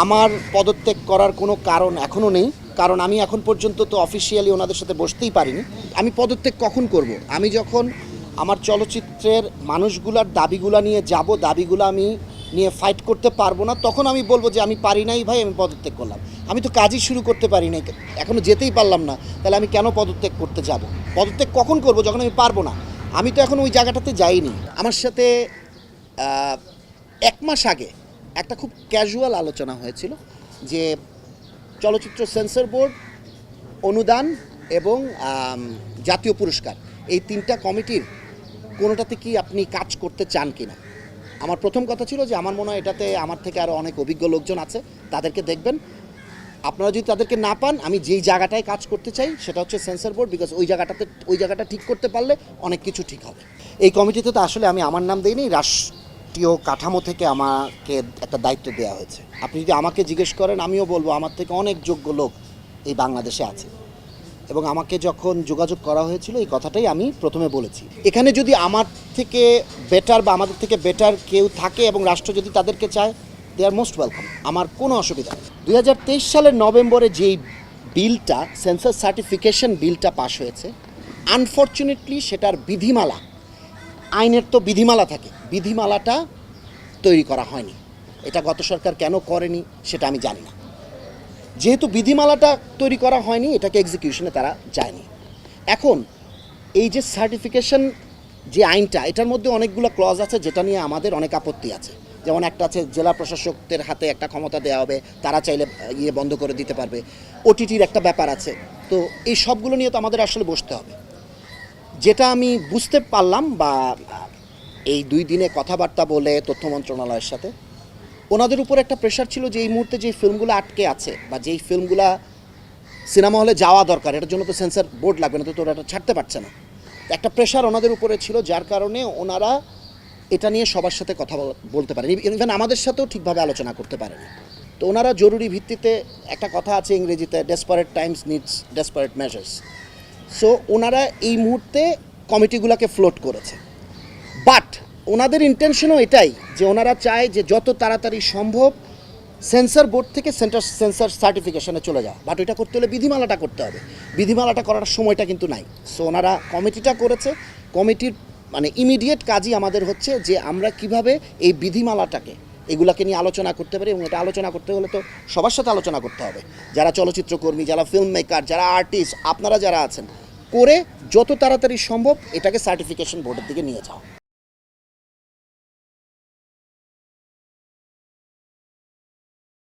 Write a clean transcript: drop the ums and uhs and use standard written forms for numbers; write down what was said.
আমার পদত্যাগ করার কোনো কারণ এখনও নেই, কারণ আমি এখন পর্যন্ত তো অফিসিয়ালি ওনাদের সাথে বসতেই পারিনি। আমি পদত্যাগ কখন করব? আমি যখন আমার চলচ্চিত্রের মানুষগুলার দাবিগুলা নিয়ে যাব, দাবিগুলো আমি নিয়ে ফাইট করতে পারবো না, তখন আমি বলবো যে আমি পারি নাই ভাই, আমি পদত্যাগ করলাম। আমি তো কাজই শুরু করতে পারি নাই, এখনও যেতেই পারলাম না, তাহলে আমি কেন পদত্যাগ করতে যাব? পদত্যাগ কখন করব? যখন আমি পারবো না। আমি তো এখন ওই জায়গাটাতে যাইনি। আমার সাথে 1 মাস আগে একটা খুব ক্যাজুয়াল আলোচনা হয়েছিল যে চলচ্চিত্র সেন্সর বোর্ড, অনুদান এবং জাতীয় পুরস্কার, এই 3টা কমিটির কোনোটাতে কি আপনি কাজ করতে চান কিনা। আমার প্রথম কথা ছিল যে আমার মনে হয় এটাতে আমার থেকে আরও অনেক অভিজ্ঞ লোকজন আছে, তাদেরকে দেখবেন। আপনারা যদি তাদেরকে না পান, আমি যেই জায়গাটায় কাজ করতে চাই সেটা হচ্ছে সেন্সর বোর্ড, বিকজ ওই জায়গাটা ঠিক করতে পারলে অনেক কিছু ঠিক হবে। এই কমিটিতে তো আসলে আমি আমার নাম দিইনি, রাষ্ট্রীয় কাঠামো থেকে আমাকে একটা দায়িত্ব দেওয়া হয়েছে। আপনি যদি আমাকে জিজ্ঞেস করেন, আমিও বলবো আমার থেকে অনেক যোগ্য লোক এই বাংলাদেশে আছে, এবং আমাকে যখন যোগাযোগ করা হয়েছিল এই কথাটাই আমি প্রথমে বলেছি। এখানে যদি আমার থেকে বেটার বা আমাদের থেকে বেটার কেউ থাকে এবং রাষ্ট্র যদি তাদেরকে চায়, দে আর মোস্ট ওয়েলকাম, আমার কোনো অসুবিধা নেই। 2023 সালের নভেম্বরে যেই বিলটা, সেন্সার সার্টিফিকেশন বিলটা পাশ হয়েছে, আনফর্চুনেটলি সেটার বিধিমালা, আইনের তো বিধিমালা থাকে, বিধিমালাটা তৈরি করা হয়নি। এটা গত সরকার কেন করেনি সেটা আমি জানি না। যেহেতু বিধিমালাটা তৈরি করা হয়নি, এটাকে এক্সিকিউশনে তারা যায়নি। এখন এই যে সার্টিফিকেশন যে আইনটা, এটার মধ্যে অনেকগুলো ক্লজ আছে যেটা নিয়ে আমাদের অনেক আপত্তি আছে। যেমন একটা আছে জেলা প্রশাসকদের হাতে একটা ক্ষমতা দেওয়া হবে, তারা চাইলে বন্ধ করে দিতে পারবে। ওটিটির একটা ব্যাপার আছে। তো এই সবগুলো নিয়ে তো আমাদের আসলে বসতে হবে। যেটা আমি বুঝতে পারলাম বা এই 2 দিনে কথাবার্তা বলে তথ্য মন্ত্রণালয়ের সাথে, ওনাদের উপর একটা প্রেশার ছিল যে এই মুহূর্তে যেই ফিল্মগুলো আটকে আছে বা যেই ফিল্মগুলো সিনেমা হলে যাওয়া দরকার, এটার জন্য তো সেন্সর বোর্ড লাগবে না, তো ওরা এটা ছাড়তে পারছে না। একটা প্রেশার ওনাদের উপরে ছিল, যার কারণে ওনারা এটা নিয়ে সবার সাথে কথা বলতে পারেন, ইভেন আমাদের সাথেও ঠিকভাবে আলোচনা করতে পারেনি। তো ওনারা জরুরি ভিত্তিতে, একটা কথা আছে ইংরেজিতে, desperate Times needs desperate measures. So ওনারা এই মুহূর্তে কমিটিগুলোকে ফ্লোট করেছে। বাট ওনাদের ইন্টেনশনও এটাই যে ওনারা চায় যে যত তাড়াতাড়ি সম্ভব সেন্সর বোর্ড থেকে সেন্সর সার্টিফিকেশনে চলে যাওয়া। বাট ওইটা করতে হলে বিধিমালাটা করতে হবে, বিধিমালাটা করার সময়টা কিন্তু নাই। সো ওনারা কমিটিটা করেছে, কমিটির মানে ইমিডিয়েট কাজই আমাদের হচ্ছে যে আমরা কিভাবে এই বিধিমালাটাকে, এগুলাকে নিয়ে আলোচনা করতে পারি। এবং এটা আলোচনা করতে হলে তো সবার সাথে আলোচনা করতে হবে, যারা চলচ্চিত্রকর্মী, যারা ফিল্ম মেকার, যারা আর্টিস্ট, আপনারা যারা আছেন, করে যত তাড়াতাড়ি সম্ভব এটাকে সার্টিফিকেশন বোর্ডের দিকে নিয়ে যাও।